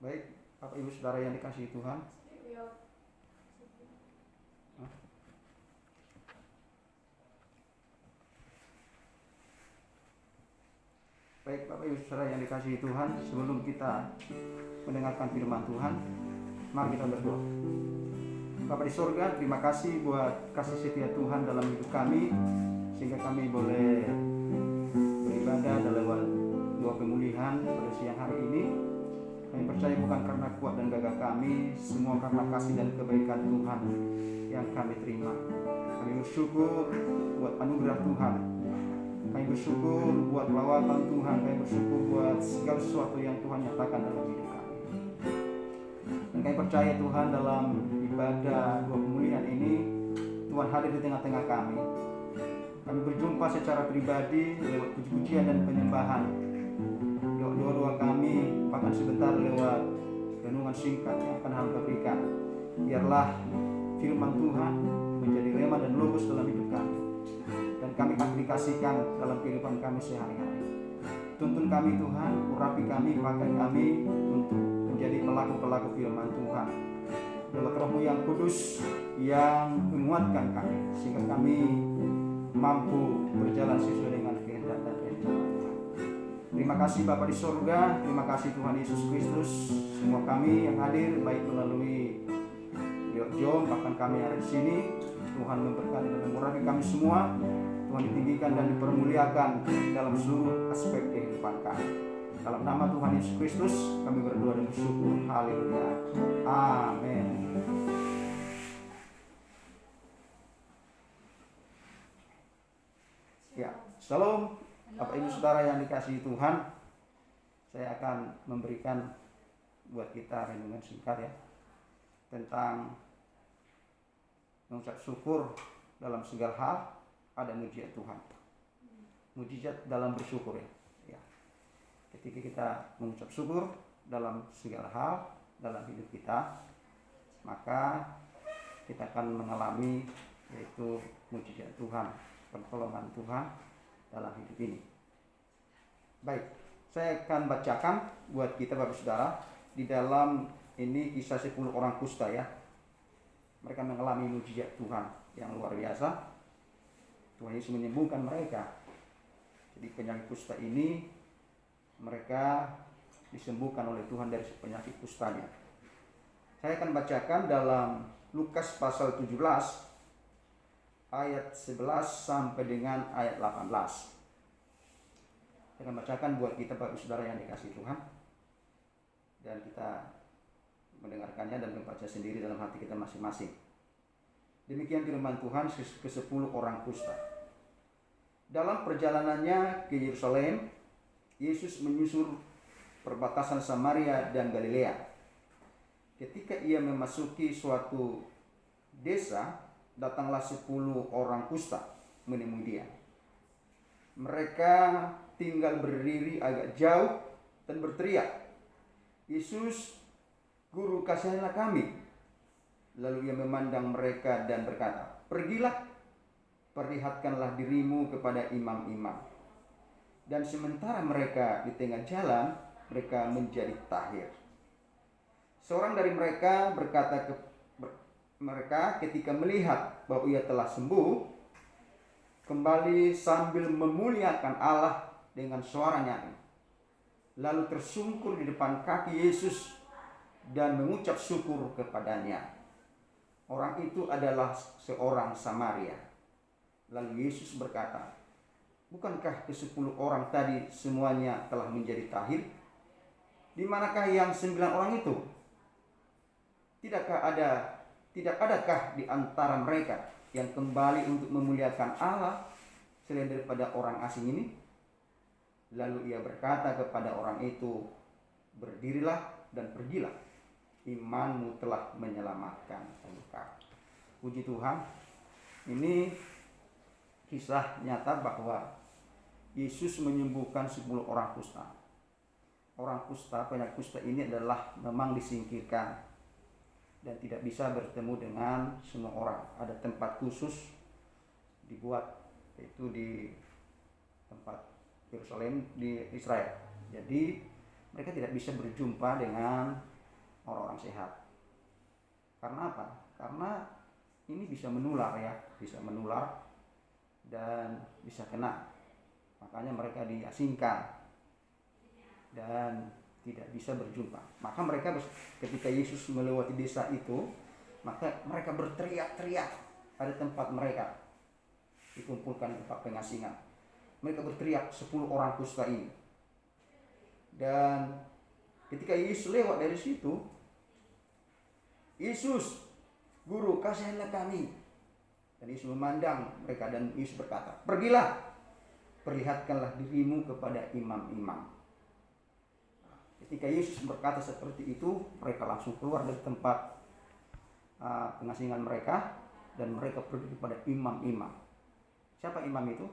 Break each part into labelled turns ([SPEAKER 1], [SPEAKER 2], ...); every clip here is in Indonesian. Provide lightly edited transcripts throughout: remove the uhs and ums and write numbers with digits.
[SPEAKER 1] Baik, Bapak Ibu Saudara yang dikasihi Tuhan. Baik, Bapak Ibu Saudara yang dikasihi Tuhan, sebelum kita mendengarkan firman Tuhan, mari kita berdoa. Bapa di sorga, terima kasih buat kasih setia Tuhan dalam hidup kami, sehingga kami boleh beribadah dalam doa pemulihan pada siang hari ini. Kami percaya bukan karena kuat dan gagah kami, semua karena kasih dan kebaikan Tuhan yang kami terima. Kami bersyukur buat anugerah Tuhan. Kami bersyukur buat lawatan Tuhan. Kami bersyukur buat segala sesuatu yang Tuhan nyatakan dalam hidup kami. Dan kami percaya Tuhan dalam ibadah doa pemulihan ini, Tuhan hadir di tengah-tengah kami. Kami berjumpa secara pribadi lewat puji-pujian dan penyembahan. Doa-doa kami bahkan sebentar lewat renungan singkat yang akan hamba berikan. Biarlah firman Tuhan menjadi rema dan logos dalam hidup kami, dan kami aplikasikan dalam kehidupan kami sehari-hari. Tuntun kami Tuhan, urapi kami, pakai kami untuk menjadi pelaku-pelaku firman Tuhan. Lewat Roh-Mu yang kudus yang menguatkan kami, sehingga kami mampu berjalan sesuai dengan kehendak dan rencana Tuhan. Terima kasih Bapa di sorga, terima kasih Tuhan Yesus Kristus. Semua kami yang hadir, baik melalui Jom, bahkan kami yang ada di sini, Tuhan memberkati dan mengurapi kami semua. Tuhan ditinggikan dan dipermuliakan dalam seluruh aspek kehidupan kami. Dalam nama Tuhan Yesus Kristus kami berdoa dan bersyukur. Haleluya. Amin. Ya, Shalom Bapak Ibu Saudara yang dikasihi Tuhan. Saya akan memberikan buat kita renungan singkat ya, tentang mengucap syukur dalam segala hal. Ada mujizat Tuhan, mujizat dalam bersyukur ya. Ketika kita mengucap syukur dalam segala hal dalam hidup kita, maka kita akan mengalami yaitu mujizat Tuhan, pertolongan Tuhan dalam hidup ini. Baik, saya akan bacakan buat kita Bapak Saudara di dalam ini kisah 10 orang kusta ya. Mereka mengalami mujizat Tuhan yang luar biasa. Tuhan Yesus menyembuhkan mereka. Jadi penyakit kusta ini mereka disembuhkan oleh Tuhan dari penyakit kustanya. Saya akan bacakan dalam Lukas pasal 17 ayat 11 sampai dengan ayat 18. Saya akan bacakan buat kita Bapak Saudara yang dikasihi Tuhan, dan kita mendengarkannya dan membaca sendiri dalam hati kita masing-masing. Demikian firman Tuhan ke-10 orang kusta. Dalam perjalanannya ke Yerusalem, Yesus menyusur perbatasan Samaria dan Galilea. Ketika ia memasuki suatu desa, datanglah 10 orang kusta menemui dia. Mereka tinggal berdiri agak jauh dan berteriak, "Yesus, Guru, kasihilah kami." Lalu ia memandang mereka dan berkata, "Pergilah, perlihatkanlah dirimu kepada imam-imam." Dan sementara mereka di tengah jalan, mereka menjadi tahir. Seorang dari mereka berkata mereka ketika melihat bahwa ia telah sembuh, kembali sambil memuliakan Allah dengan suara nyaring. Lalu tersungkur di depan kaki Yesus dan mengucap syukur kepadanya. Orang itu adalah seorang Samaria. Lalu Yesus berkata, "Bukankah ke-10 orang tadi semuanya telah menjadi tahir? Di manakah yang 9 orang itu? Tidak adakah di antara mereka yang kembali untuk memuliakan Allah selain daripada orang asing ini?" Lalu ia berkata kepada orang itu, "Berdirilah dan pergilah, imanmu telah menyelamatkan engkau." Puji Tuhan. Ini kisah nyata bahwa Yesus menyembuhkan 10 orang kusta. Orang kusta, penyakit kusta ini adalah memang disingkirkan dan tidak bisa bertemu dengan semua orang. Ada tempat khusus dibuat, yaitu di tempat Yerusalem di Israel. Jadi mereka tidak bisa berjumpa dengan orang-orang sehat. Karena apa? Karena ini bisa menular ya, bisa menular dan bisa kena. Makanya mereka diasingkan dan tidak bisa berjumpa. Maka mereka ketika Yesus melewati desa itu, maka mereka berteriak-teriak. Ada tempat mereka dikumpulkan, tempat pengasingan. Mereka berteriak 10 orang kusta ini. Dan ketika Yesus lewat dari situ, "Yesus, Guru, kasihilah kami." Dan Yesus memandang mereka dan Yesus berkata, "Pergilah, perlihatkanlah dirimu kepada imam-imam." Ketika Yesus berkata seperti itu, mereka langsung keluar dari tempat pengasingan mereka dan mereka pergi kepada imam-imam. Siapa imam itu?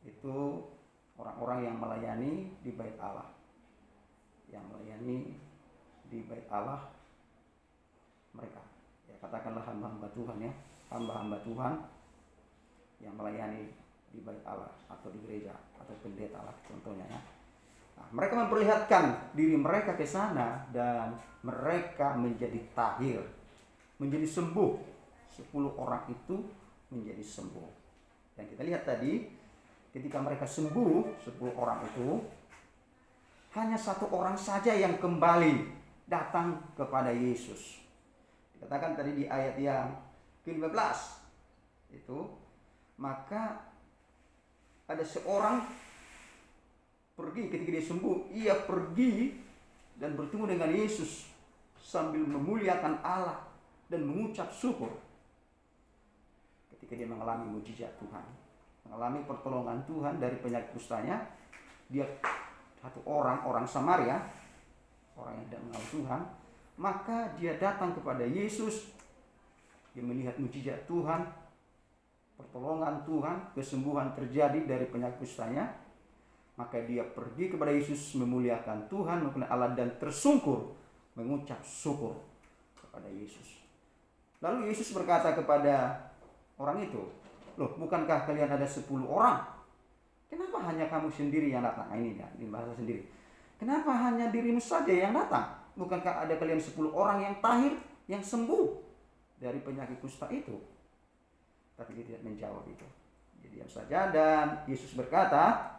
[SPEAKER 1] Itu orang-orang yang melayani di bait Allah. Yang melayani di bait Allah mereka. Ya, katakanlah hamba-hamba Tuhan ya. Hamba-hamba Tuhan yang melayani di bait Allah atau di gereja atau pendeta lah contohnya ya. Nah, mereka memperlihatkan diri mereka ke sana dan mereka menjadi tahir, menjadi sembuh. 10 orang itu menjadi sembuh. Dan kita lihat tadi, ketika mereka sembuh, 10 orang itu, hanya 1 orang saja yang kembali datang kepada Yesus. Dikatakan tadi di ayat yang ke-15 itu, maka ada seorang pergi ketika dia sembuh, ia pergi dan bertemu dengan Yesus sambil memuliakan Allah dan mengucap syukur. Ketika dia mengalami mujizat Tuhan, mengalami pertolongan Tuhan dari penyakit kustanya, dia satu orang Samaria, orang yang tidak mengenal Tuhan, maka dia datang kepada Yesus. Dia melihat mujizat Tuhan, pertolongan Tuhan, kesembuhan terjadi dari penyakit kustanya. Maka dia pergi kepada Yesus memuliakan Tuhan, memuliakan Allah dan tersungkur mengucap syukur kepada Yesus. Lalu Yesus berkata kepada orang itu, "Loh, bukankah kalian ada 10 orang? Kenapa hanya kamu sendiri yang datang?" Nah, ini ya, di bahasa sendiri. "Kenapa hanya dirimu saja yang datang? Bukankah ada kalian 10 orang yang tahir, yang sembuh dari penyakit kusta itu?" Tapi dia tidak menjawab itu. Dia diam saja dan Yesus berkata,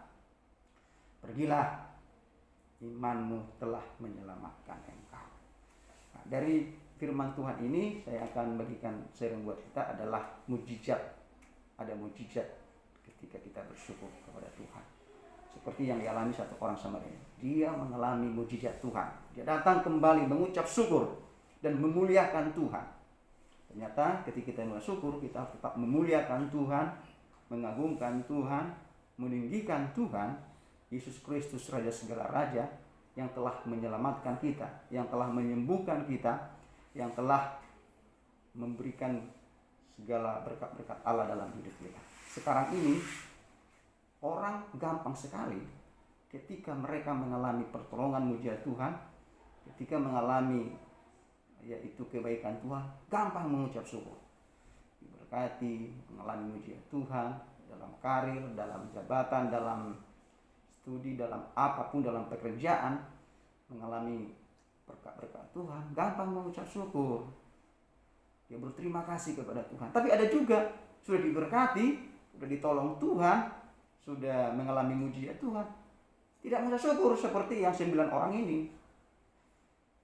[SPEAKER 1] "Pergilah, imanmu telah menyelamatkan engkau." Nah, dari firman Tuhan ini saya akan bagikan sharing buat kita adalah mujizat. Ada mujizat ketika kita bersyukur kepada Tuhan. Seperti yang dialami satu orang Samaria. Dia mengalami mujizat Tuhan. Dia datang kembali mengucap syukur dan memuliakan Tuhan. Ternyata ketika kita bersyukur, kita tetap memuliakan Tuhan, mengagungkan Tuhan, meninggikan Tuhan, Yesus Kristus Raja segala Raja, yang telah menyelamatkan kita, yang telah menyembuhkan kita, yang telah memberikan segala berkat-berkat Allah dalam hidup kita. Sekarang ini orang gampang sekali ketika mereka mengalami pertolongan mujizat Tuhan, ketika mengalami yaitu kebaikan Tuhan, gampang mengucap syukur. Diberkati, mengalami mujizat Tuhan dalam karir, dalam jabatan, dalam studi, dalam apapun, dalam pekerjaan, mengalami berkat-berkat Tuhan, gampang mengucap syukur. Dia berterima kasih kepada Tuhan. Tapi ada juga sudah diberkati, sudah ditolong Tuhan, sudah mengalami mujizat Tuhan, tidak mengucap syukur seperti yang 9 orang ini.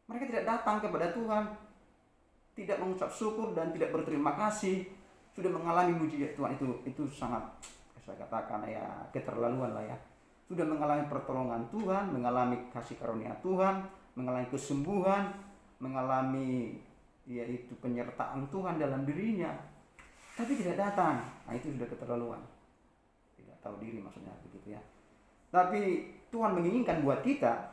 [SPEAKER 1] Mereka tidak datang kepada Tuhan, tidak mengucap syukur dan tidak berterima kasih, sudah mengalami mujizat Tuhan. Itu sangat, saya katakan ya, keterlaluan lah ya. Sudah mengalami pertolongan Tuhan, mengalami kasih karunia Tuhan, mengalami kesembuhan, mengalami yaitu penyertaan Tuhan dalam dirinya, tapi tidak datang. Nah, itu sudah keterlaluan. Tidak tahu diri maksudnya begitu ya. Tapi Tuhan menginginkan buat kita,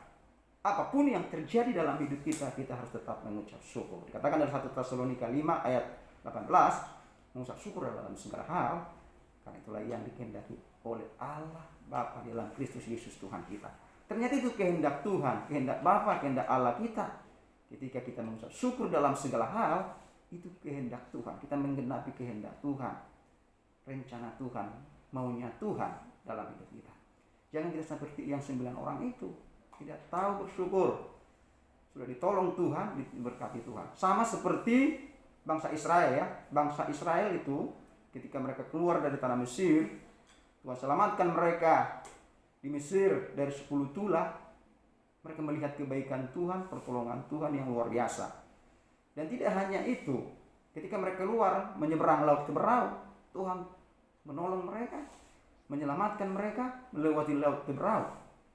[SPEAKER 1] apapun yang terjadi dalam hidup kita, kita harus tetap mengucap syukur. Dikatakan dalam 1 Tesalonika 5 ayat 18, mengucap syukur dalam segala hal, karena itulah yang dikehendaki oleh Allah Bapa dalam Kristus Yesus Tuhan kita. Ternyata itu kehendak Tuhan, kehendak Bapa, kehendak Allah kita. Ketika kita mengucap syukur dalam segala hal, itu kehendak Tuhan. Kita menggenapi kehendak Tuhan, rencana Tuhan, maunya Tuhan dalam hidup kita. Jangan kita seperti yang 9 orang itu, tidak tahu bersyukur. Sudah ditolong Tuhan, diberkati Tuhan. Sama seperti bangsa Israel ya. Bangsa Israel itu ketika mereka keluar dari tanah Mesir, Tuhan selamatkan mereka di Mesir dari 10 tulah. Mereka melihat kebaikan Tuhan, pertolongan Tuhan yang luar biasa. Dan tidak hanya itu, ketika mereka keluar menyeberang laut Teberau, Tuhan menolong mereka, menyelamatkan mereka melewati laut Teberau,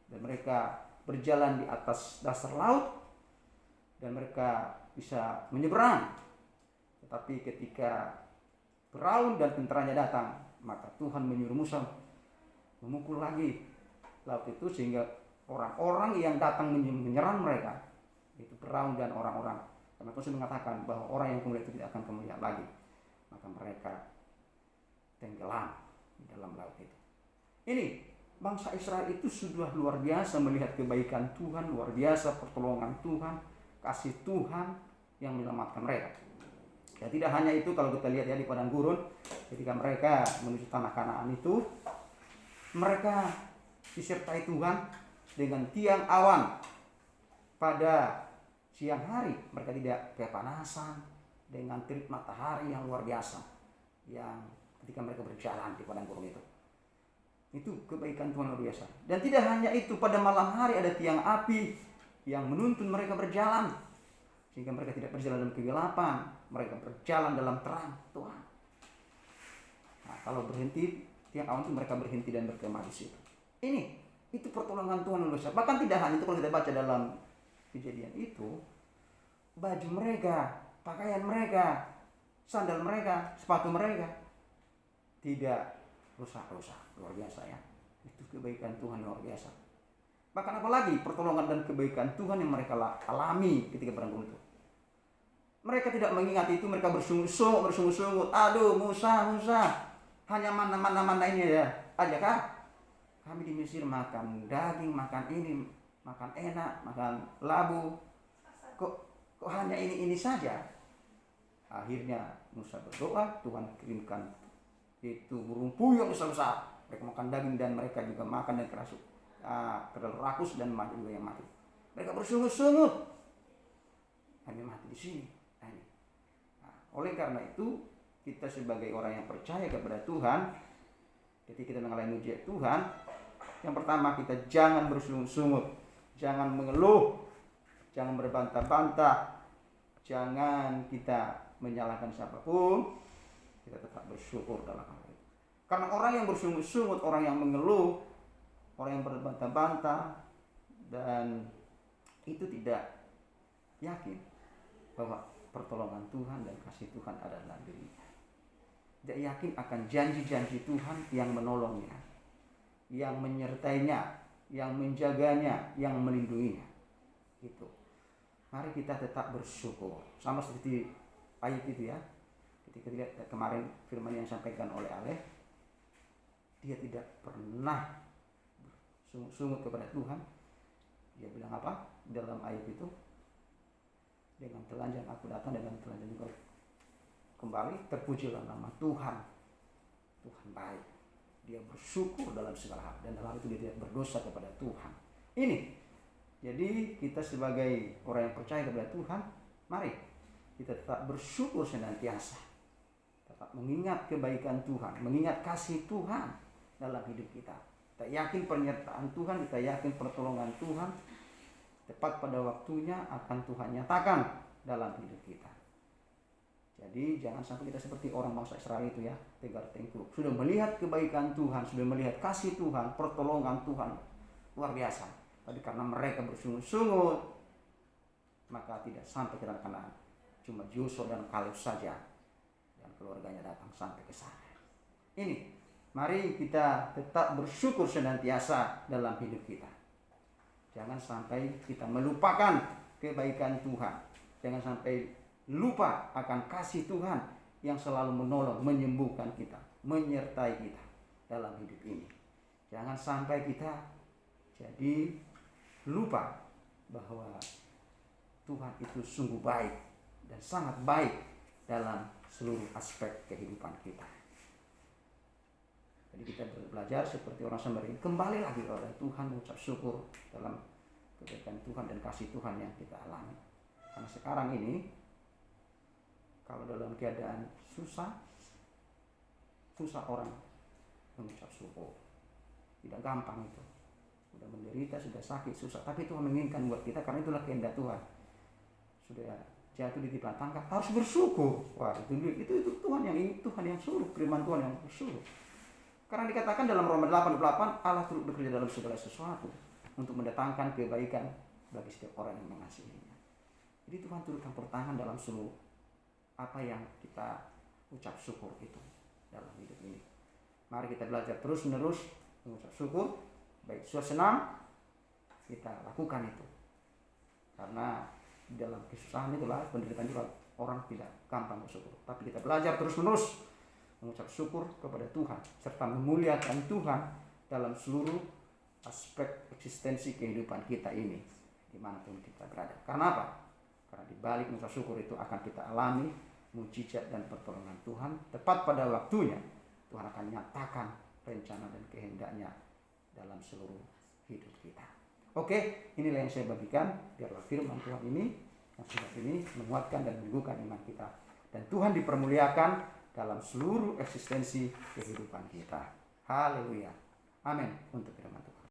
[SPEAKER 1] dan mereka berjalan di atas dasar laut dan mereka bisa menyeberang. Tetapi ketika Firaun dan tentaranya datang, maka Tuhan menyuruh Musa memukul lagi laut itu sehingga orang-orang yang datang menyerang mereka, itu Firaun dan orang-orang, karena Tuhan mengatakan bahwa orang yang kemudian itu tidak akan kembali lagi, maka mereka tenggelam di dalam laut itu. Ini bangsa Israel itu sudah luar biasa melihat kebaikan Tuhan, luar biasa pertolongan Tuhan, kasih Tuhan yang menyelamatkan mereka. Ya, tidak hanya itu, kalau kita lihat ya di padang gurun, ketika mereka menuju tanah Kanaan itu, mereka disertai Tuhan dengan tiang awan pada siang hari. Mereka tidak kepanasan dengan terik matahari yang luar biasa yang ketika mereka berjalan di padang gurun itu. Itu kebaikan Tuhan luar biasa. Dan tidak hanya itu, pada malam hari ada tiang api yang menuntun mereka berjalan, sehingga mereka tidak berjalan dalam kegelapan, mereka berjalan dalam terang Tuhan. Nah, kalau berhenti, tiang awan itu mereka berhenti dan berkemah di situ. Itu pertolongan Tuhan luar biasa. Bahkan tidak hanya itu, kalau kita baca dalam kejadian itu, baju mereka, pakaian mereka, sandal mereka, sepatu mereka tidak rusak-rusak. Luar biasa ya. Itu kebaikan Tuhan luar biasa. Bahkan apalagi pertolongan dan kebaikan Tuhan yang mereka alami ketika perang itu. Mereka tidak mengingat itu, mereka bersungut-sungut. Aduh, Musa, hanya mana ini ya aja kah? Kami di Mesir makan daging, makan ini, makan enak, makan labu. Kok Kok hanya ini saja? Akhirnya Musa berdoa, Tuhan kirimkan itu burung puyuh besar-besar. Mereka makan daging dan mereka juga makan dan kerasuk. Kedal rakus dan banyak juga yang mati. Mereka bersungut-sungut. Hanya mati di sini. Oleh karena itu, kita sebagai orang yang percaya kepada Tuhan, ketika kita mengalami mujizat Tuhan, yang pertama kita jangan bersungut-sungut, jangan mengeluh, jangan berbantah-bantah, jangan kita menyalahkan siapapun, kita tetap bersyukur dalam hal itu. Karena orang yang bersungut-sungut, orang yang mengeluh, orang yang berbantah-bantah, dan itu tidak yakin bahwa pertolongan Tuhan dan kasih Tuhan ada dalam dirinya. Tidak yakin akan janji-janji Tuhan yang menolongnya, yang menyertainya, yang menjaganya, yang melindunginya. Itu. Mari kita tetap bersyukur. Sama seperti ayat itu ya. Ketika lihat kemarin firman yang disampaikan oleh Aleh, dia tidak pernah sungut kepada Tuhan. Dia bilang apa dalam ayat itu? Dengan telanjang aku datang, dengan telanjang juga kembali. Terpujilah nama Tuhan. Tuhan baik. Dia bersyukur dalam segala hal, dan dalam itu dia tidak berdosa kepada Tuhan. Ini. Jadi kita sebagai orang yang percaya kepada Tuhan, mari kita tetap bersyukur senantiasa. Tetap mengingat kebaikan Tuhan, mengingat kasih Tuhan dalam hidup kita. Kita yakin penyertaan Tuhan, kita yakin pertolongan Tuhan tepat pada waktunya akan Tuhan nyatakan dalam hidup kita. Jadi jangan sampai kita seperti orang bangsa Israel itu ya, tegar tengkurap. Sudah melihat kebaikan Tuhan, sudah melihat kasih Tuhan, pertolongan Tuhan luar biasa. Tapi karena mereka bersungut-sungut, maka tidak sampai ke tanah Kanaan. Cuma Yosua dan Kaleb saja dan keluarganya datang sampai ke sana. Ini, mari kita tetap bersyukur senantiasa dalam hidup kita. Jangan sampai kita melupakan kebaikan Tuhan. Jangan sampai lupa akan kasih Tuhan yang selalu menolong, menyembuhkan kita, menyertai kita dalam hidup ini. Jangan sampai kita jadi lupa bahwa Tuhan itu sungguh baik dan sangat baik dalam seluruh aspek kehidupan kita. Jadi kita belajar seperti orang Samaria, kembali lagi kepada Tuhan, mengucap syukur dalam kebaikan Tuhan dan kasih Tuhan yang kita alami. Karena sekarang ini kalau dalam keadaan susah orang mengucap syukur. Tidak gampang itu. Sudah menderita, sudah sakit, susah. Tapi Tuhan menginginkan buat kita, karena itulah kehendak Tuhan. Sudah jatuh di tipan tangga, harus bersyukur. Wah, itu Tuhan yang suruh, firman Tuhan yang suruh. Karena dikatakan dalam Roma 8:8, Allah turut bekerja dalam segala sesuatu untuk mendatangkan kebaikan bagi setiap orang yang mengasihinya. Jadi Tuhan turut campur tangan dalam seluruh apa yang kita ucap syukur itu dalam hidup ini. Mari kita belajar terus-menerus mengucap syukur, baik susah senang, kita lakukan itu. Karena di dalam kesusahan itulah, penderitaan juga orang tidak gampang bersyukur. Tapi kita belajar terus-menerus mengucap syukur kepada Tuhan serta memuliakan Tuhan dalam seluruh aspek eksistensi kehidupan kita ini dimanapun kita berada. Karena apa? Karena di balik mengucap syukur itu akan kita alami mujizat dan pertolongan Tuhan. Tepat pada waktunya Tuhan akan nyatakan rencana dan kehendaknya dalam seluruh hidup kita. Oke, inilah yang saya bagikan. Biarlah firman Tuhan ini yang sudah ini menguatkan dan meneguhkan iman kita, dan Tuhan dipermuliakan dalam seluruh eksistensi kehidupan kita. Haleluya. Amin. Untuk firman Tuhan.